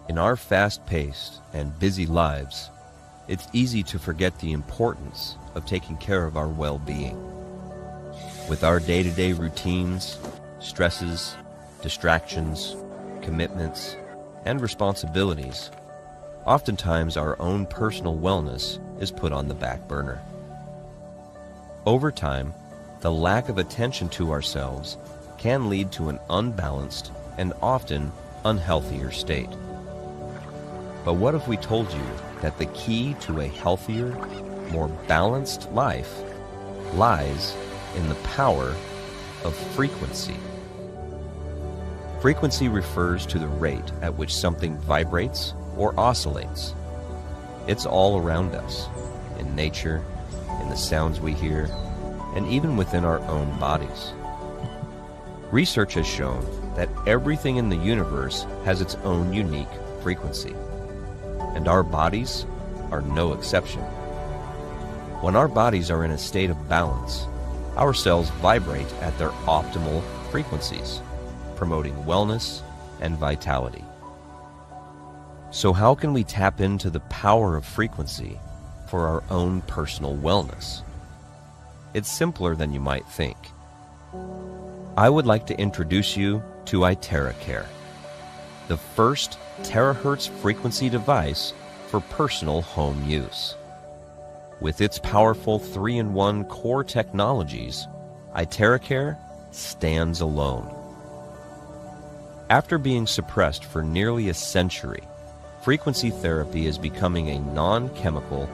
In our fast-paced and busy lives, it's easy to forget the importance of taking care of our well-being. With our day-to-day routines, stresses, distractions, commitments, and responsibilities, oftentimes our own personal wellness is put on the back burner. Over time, the lack of attention to ourselves can lead to an unbalanced and often unhealthier state. But what if we told you that the key to a healthier, more balanced life lies in the power of frequency? Frequency refers to the rate at which something vibrates or oscillates. It's all around us, in nature, in the sounds we hear, and even within our own bodies. Research has shown that everything in the universe has its own unique frequency, and our bodies are no exception. When our bodies are in a state of balance, our cells vibrate at their optimal frequencies, promoting wellness and vitality. So how can we tap into the power of frequency for our own personal wellness? It's simpler than you might think. I would like to introduce you to IteraCare, the first terahertz frequency device for personal home use. With its powerful 3-in-1 core technologies, IteraCare stands alone. After being suppressed for nearly a century, frequency therapy is becoming a non-chemical,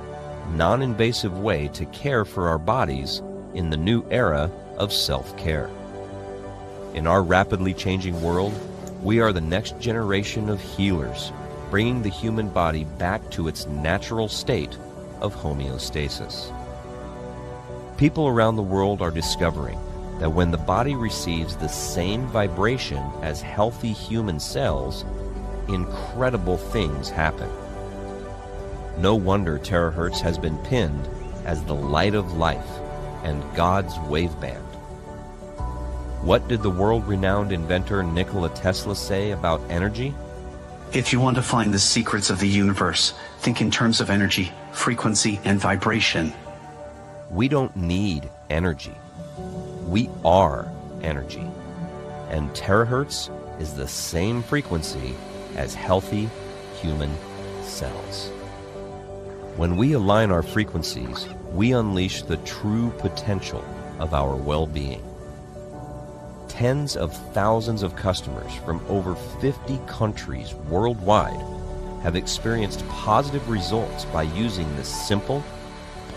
non-invasive way to care for our bodies in the new era of self-care. In our rapidly changing world, we are the next generation of healers, bringing the human body back to its natural state of homeostasis. People around the world are discovering that when the body receives the same vibration as healthy human cells, incredible things happen. No wonder terahertz has been pinned as the light of life and God's waveband. What did the world-renowned inventor Nikola Tesla say about energy? If you want to find the secrets of the universe, think in terms of energy, frequency, and vibration. We don't need energy. We are energy. And terahertz is the same frequency as healthy human cells. When we align our frequencies, we unleash the true potential of our well-being. Tens of thousands of customers from over 50 countries worldwide have experienced positive results by using this simple,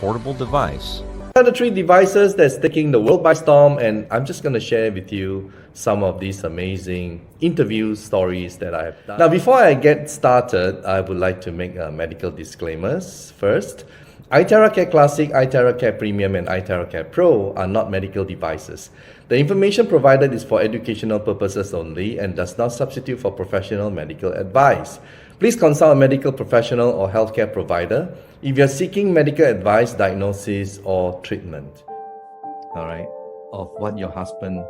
portable device. Are the 3 devices that's taking the world by storm, and I'm just going to share with you some of these amazing interview stories that I have done. Now, before I get started, I would like to make medical disclaimers first. IteraCare Classic, IteraCare Premium, and IteraCare Pro are not medical devices. The information provided is for educational purposes only and does not substitute for professional medical advice. Please consult a medical professional or healthcare provider if you're seeking medical advice, diagnosis, or treatment. All right, of what your husband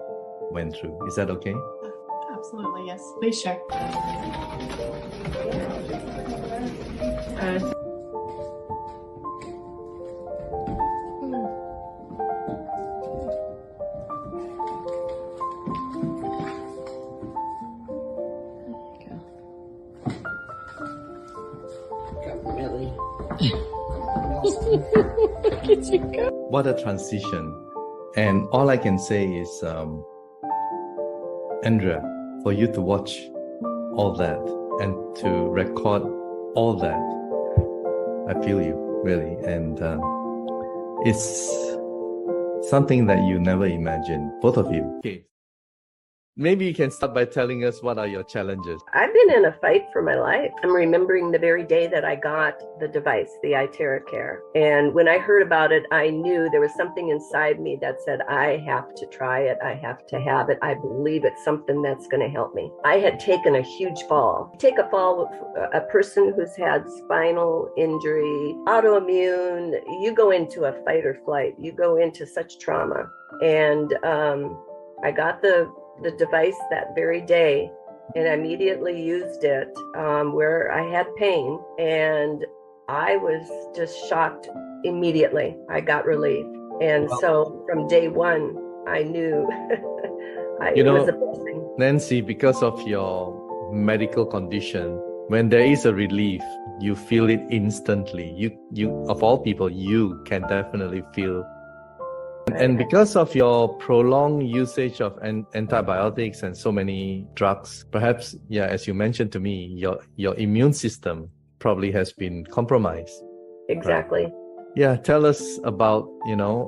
went through. Is that okay? Absolutely, yes. Please share. Look at you go. What a transition. And all I can say is, Andrea, for you to watch all that and to record all that, I feel you, really. And it's something that you never imagined, both of you. Okay. Maybe you can start by telling us what are your challenges. I've been in a fight for my life. I'm remembering the very day that I got the device, the IteraCare. And when I heard about it, I knew there was something inside me that said, I have to try it. I have to have it. I believe it's something that's going to help me. I had taken a huge fall. Take a fall with a person who's had spinal injury, autoimmune. You go into a fight or flight. You go into such trauma. And I got the device that very day, and I immediately used it where I had pain, and I was just shocked immediately. I got relief. And so from day one, I knew You it was a know, blessing. Nancy, because of your medical condition, when there is a relief, you feel it instantly. You of all people, you can definitely feel. And because of your prolonged usage of antibiotics and so many drugs, perhaps, yeah, as you mentioned to me, your immune system probably has been compromised. Exactly. Right? Yeah, tell us about,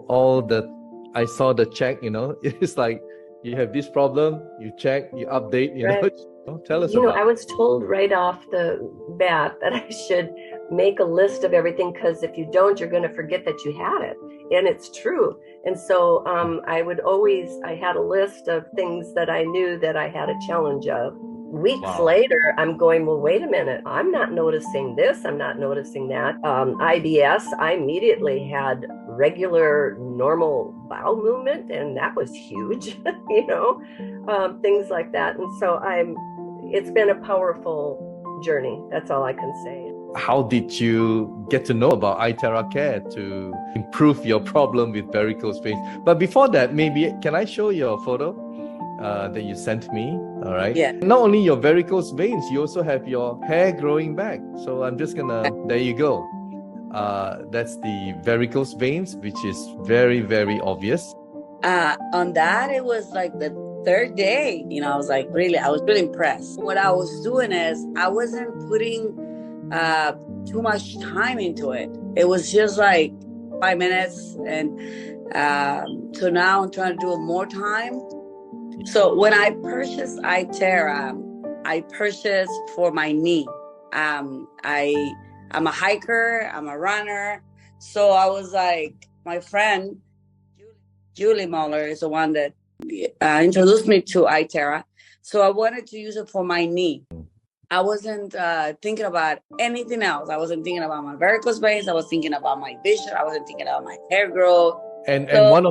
all the, I saw the check, it's like you have this problem, you check, you update, Right. Tell us about I was told right off the bat that I should make a list of everything, because if you don't, you're going to forget that you had it. And it's true. And so I had a list of things that I knew that I had a challenge of. Weeks later, I'm going, well, wait a minute. I'm not noticing this. I'm not noticing that. IBS, I immediately had regular, normal bowel movement, and that was huge, things like that. And so it's been a powerful journey. That's all I can say. How did you get to know about IteraCare to improve your problem with varicose veins? But before that, maybe can I show your photo that you sent me? All right. Yeah. Not only your varicose veins, you also have your hair growing back. So I'm just gonna, there you go. That's the varicose veins, which is very, very obvious. On that, it was like the third day, I was really impressed. What I was doing is I wasn't putting too much time into it. It was just like 5 minutes. And so now I'm trying to do it more time. So when I purchased Itera, I purchased for my knee. I'm a hiker, I'm a runner. So I was like, my friend, Julie Muller, is the one that introduced me to Itera. So I wanted to use it for my knee. I wasn't thinking about anything else. I wasn't thinking about my varicose veins. I was thinking about my vision. I wasn't thinking about my hair growth. And one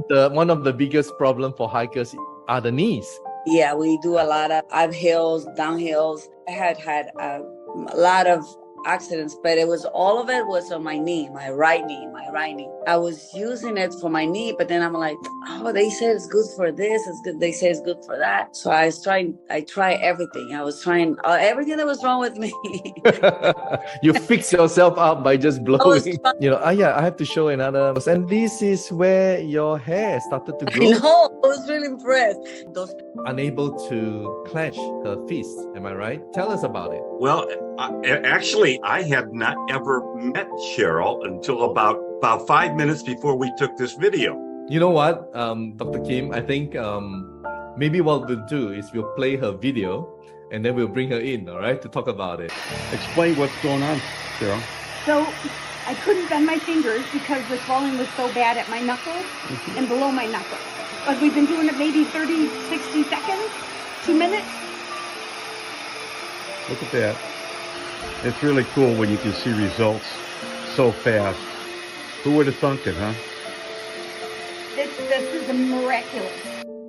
of the biggest problem for hikers are the knees. Yeah, we do a lot of uphills, downhills. I had a lot of accidents, but all of it was on my knee, my right knee. I was using it for my knee, but then I'm like, oh, they say it's good for this, it's good. They say it's good for that. So I tried everything. I was trying everything that was wrong with me. You fix yourself up by just blowing. I have to show another. And this is where your hair started to grow. I know, I was really impressed. Unable to clench her fist, am I right? Tell us about it. Well, actually, I had not ever met Cheryl until about 5 minutes before we took this video. You know what, Dr. Kim, I think maybe what we'll do is we'll play her video and then we'll bring her in, all right, to talk about it. Explain what's going on, Cheryl. So I couldn't bend my fingers because the swelling was so bad at my knuckles and below my knuckles. But we've been doing it maybe 30, 60 seconds, 2 minutes. Look at that. It's really cool when you can see results so fast. Who would have thunk it, huh? This is miraculous.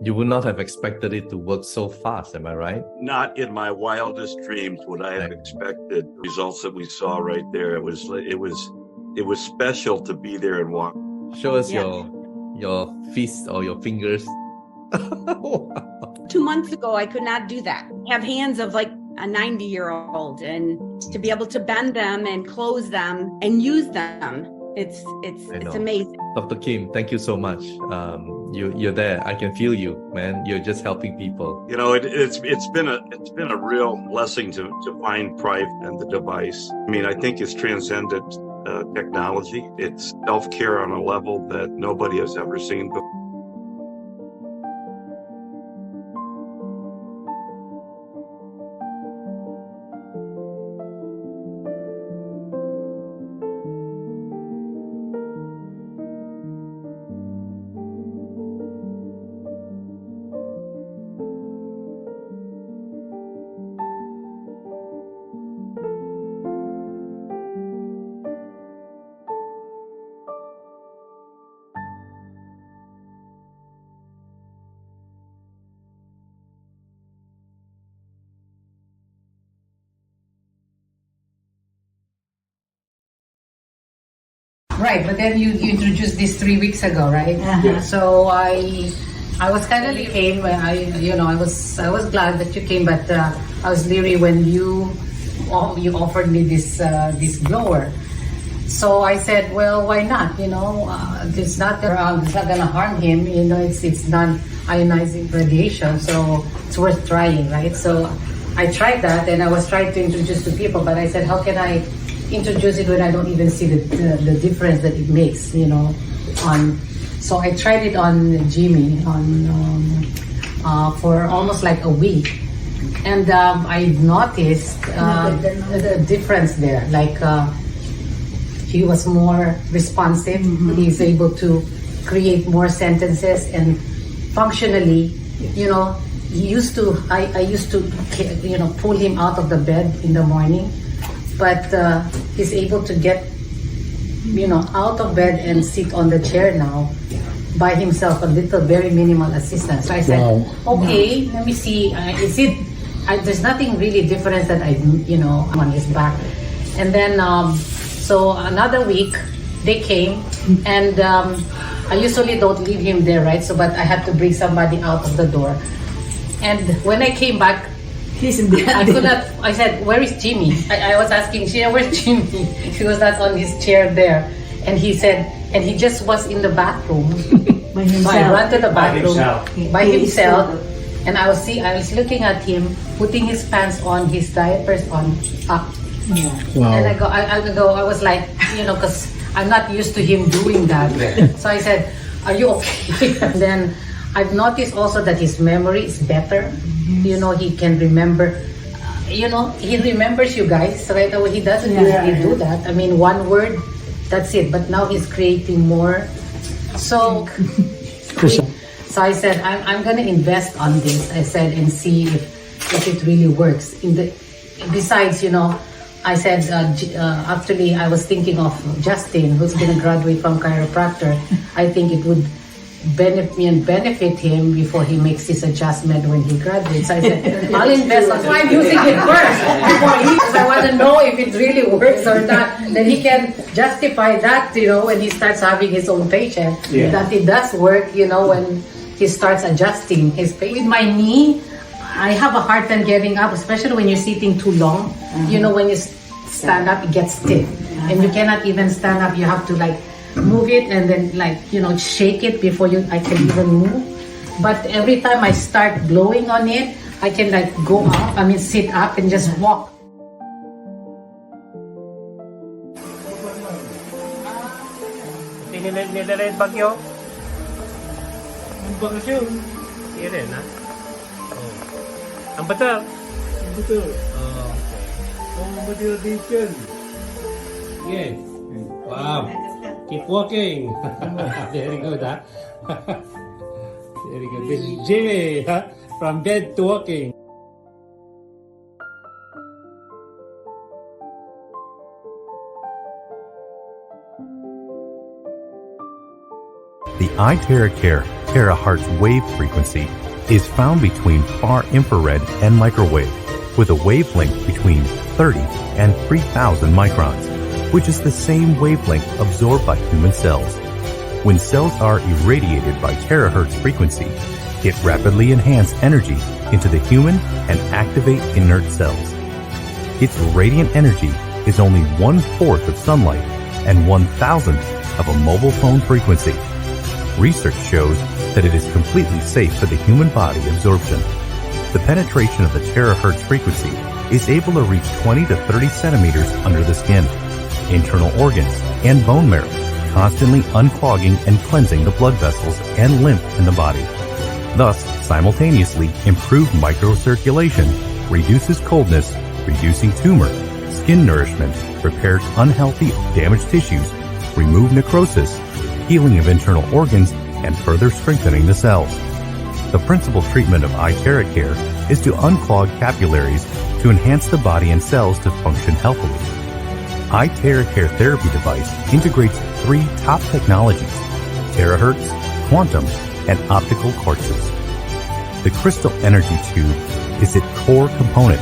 You would not have expected it to work so fast, am I right? Not in my wildest dreams would I have expected the results that we saw right there. It was special to be there and walk. Show us your fist or your fingers. 2 months ago, I could not do that. I have hands of like a 90-year-old, and to be able to bend them and close them and use them, it's amazing. Dr. Kim, thank you so much. You're there. I can feel you, man. You're just helping people. It's been a real blessing to find Prive and the device. I mean, I think it's transcended technology. It's self-care on a level that nobody has ever seen before. Right, but then you introduced this 3 weeks ago, right? So I was kind of came. I was glad that you came, but I was leery when you offered me this blower. So I said, well, why not? It's not gonna harm him. It's non-ionizing radiation, so it's worth trying, right? So I tried that, and I was trying to introduce to people, but I said, how can I introduce it when I don't even see the difference that it makes? So I tried it on Jimmy for almost like a week, and I noticed the difference there. Like he was more responsive. He's able to create more sentences, and functionally, I used to pull him out of the bed in the morning, but he's able to get out of bed and sit on the chair now by himself, a little very minimal assistance. So I said, okay, let me see. There's nothing really different that on his back. And then, so another week they came, and I usually don't leave him there, right? So, but I had to bring somebody out of the door. And when I came back, he's in the I said, where is Jimmy? I was asking, where's Jimmy? He was not on his chair there. And he said, and he just was in the bathroom. By himself. So I ran to the bathroom by himself. And I was looking at him, putting his pants on, his diapers on, up. Yeah. Wow. And I was like, because I'm not used to him doing that. So I said, are you okay? And then I've noticed also that his memory is better. He can remember, he remembers you guys right away. He doesn't usually do that. I mean, one word, that's it. But now he's creating more. So I said, I'm going to invest on this. I said, and see if it really works. Besides, I said, actually, I was thinking of Justin, who's going to graduate from chiropractor. I think it would benefit him before he makes his adjustment when he graduates. I said, I'll invest. That's why I'm using it first, because I want to know if it really works or not. Then he can justify that, when he starts having his own patient, that it does work, when he starts adjusting his patient. With my knee, I have a hard time getting up, especially when you're sitting too long. When you stand up, it gets stiff, and you cannot even stand up. You have to move it and then shake it before I can even move. But every time I start blowing on it, I can go up, sit up and just walk. Nila rin bagyo? Ang bakasyon. Hindi rin, ha? Ang bato? Ang bato. Ang motivation. Yes. Wow. Keep walking. Very good, huh? Very good. This is Jimmy, huh? From bed to walking. The IteraCare Terahertz wave frequency is found between far infrared and microwave, with a wavelength between 30 and 3,000 microns, which is the same wavelength absorbed by human cells. When cells are irradiated by terahertz frequency, it rapidly enhances energy into the human and activate inert cells. Its radiant energy is only 1/4 of sunlight and 1,000th of a mobile phone frequency. Research shows that it is completely safe for the human body absorption. The penetration of the terahertz frequency is able to reach 20 to 30 centimeters under the skin, internal organs, and bone marrow, constantly unclogging and cleansing the blood vessels and lymph in the body. Thus, simultaneously improved microcirculation, reduces coldness, reducing tumor, skin nourishment, repairs unhealthy, damaged tissues, remove necrosis, healing of internal organs, and further strengthening the cells. The principal treatment of IteraCare is to unclog capillaries to enhance the body and cells to function healthily. IteraCare therapy device integrates 3 top technologies: Terahertz, Quantum, and Optical Quartzes. The crystal energy tube is its core component,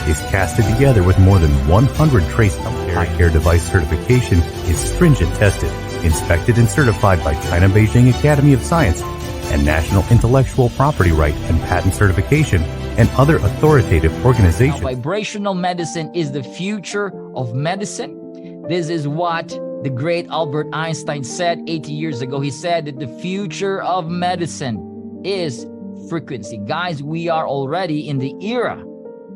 is casted together with more than 100 trace IteraCare device certification is stringent tested inspected and certified by China Beijing Academy of Science and National Intellectual Property Right and Patent Certification and other authoritative organizations. Now, vibrational medicine is the future of medicine. This is what the great Albert Einstein said 80 years ago. He said that the future of medicine is frequency. Guys, we are already in the era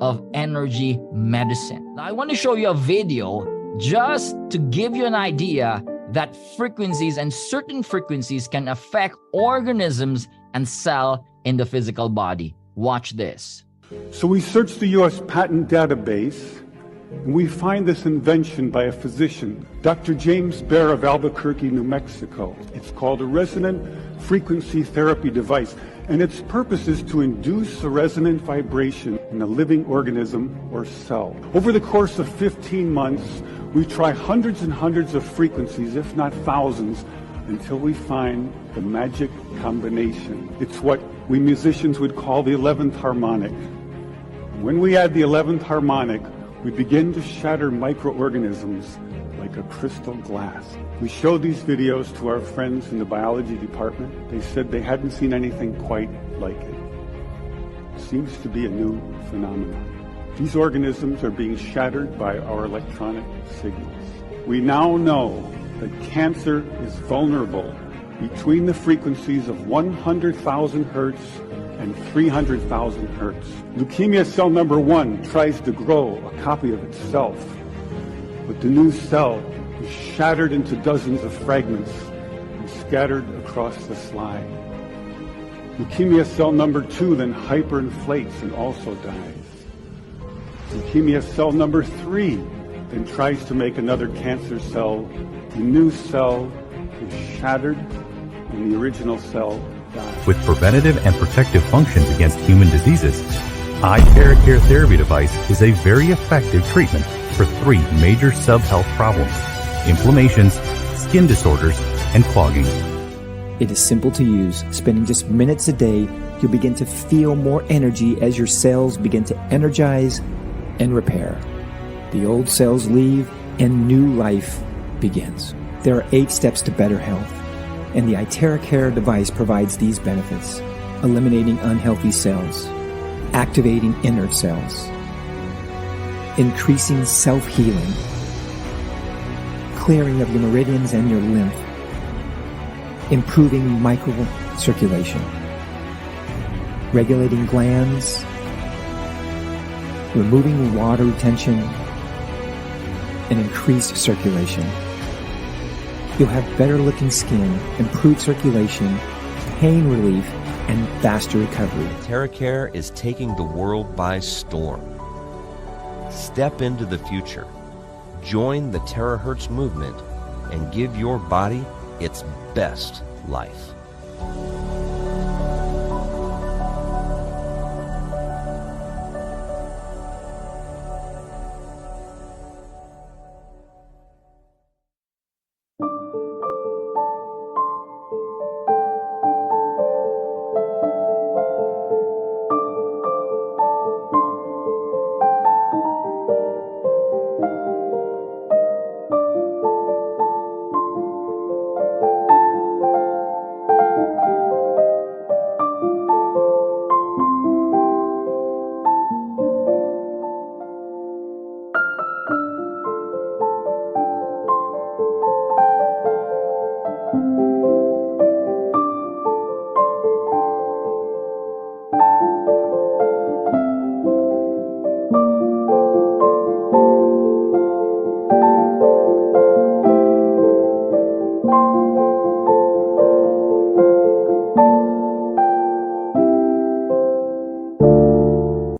of energy medicine. Now, I want to show you a video just to give you an idea that frequencies and certain frequencies can affect organisms and cells in the physical body. Watch this. So we search the U.S. patent database, and we find this invention by a physician, Dr. James Bear of Albuquerque, New Mexico. It's called a resonant frequency therapy device, and its purpose is to induce a resonant vibration in a living organism or cell. Over the course of 15 months, we try hundreds and hundreds of frequencies, if not thousands, until we find the magic combination. It's what we musicians would call the 11th harmonic. When we add the 11th harmonic, we begin to shatter microorganisms like a crystal glass. We showed these videos to our friends in the biology department. They said they hadn't seen anything quite like it. It seems to be a new phenomenon. These organisms are being shattered by our electronic signals. We now know that cancer is vulnerable between the frequencies of 100,000 hertz and 300,000 hertz. Leukemia cell number 1 tries to grow a copy of itself, but the new cell is shattered into dozens of fragments and scattered across the slide. Leukemia cell number 2 then hyperinflates and also dies. Leukemia cell number 3 then tries to make another cancer cell. The new cell is shattered and the original cell dies. With preventative and protective functions against human diseases, IteraCare therapy device is a very effective treatment for 3 major sub-health problems: inflammations, skin disorders, and clogging. It is simple to use. Spending just minutes a day, you'll begin to feel more energy as your cells begin to energize and repair. The old cells leave and new life begins. There are 8 steps to better health, and the IteraCare device provides these benefits: eliminating unhealthy cells, activating inert cells, increasing self-healing, clearing of your meridians and your lymph, improving microcirculation, regulating glands, removing water retention, and increased circulation. You'll have better looking skin, improved circulation, pain relief, and faster recovery. TeraCare is taking the world by storm. Step into the future. Join the Terahertz movement and give your body its best life.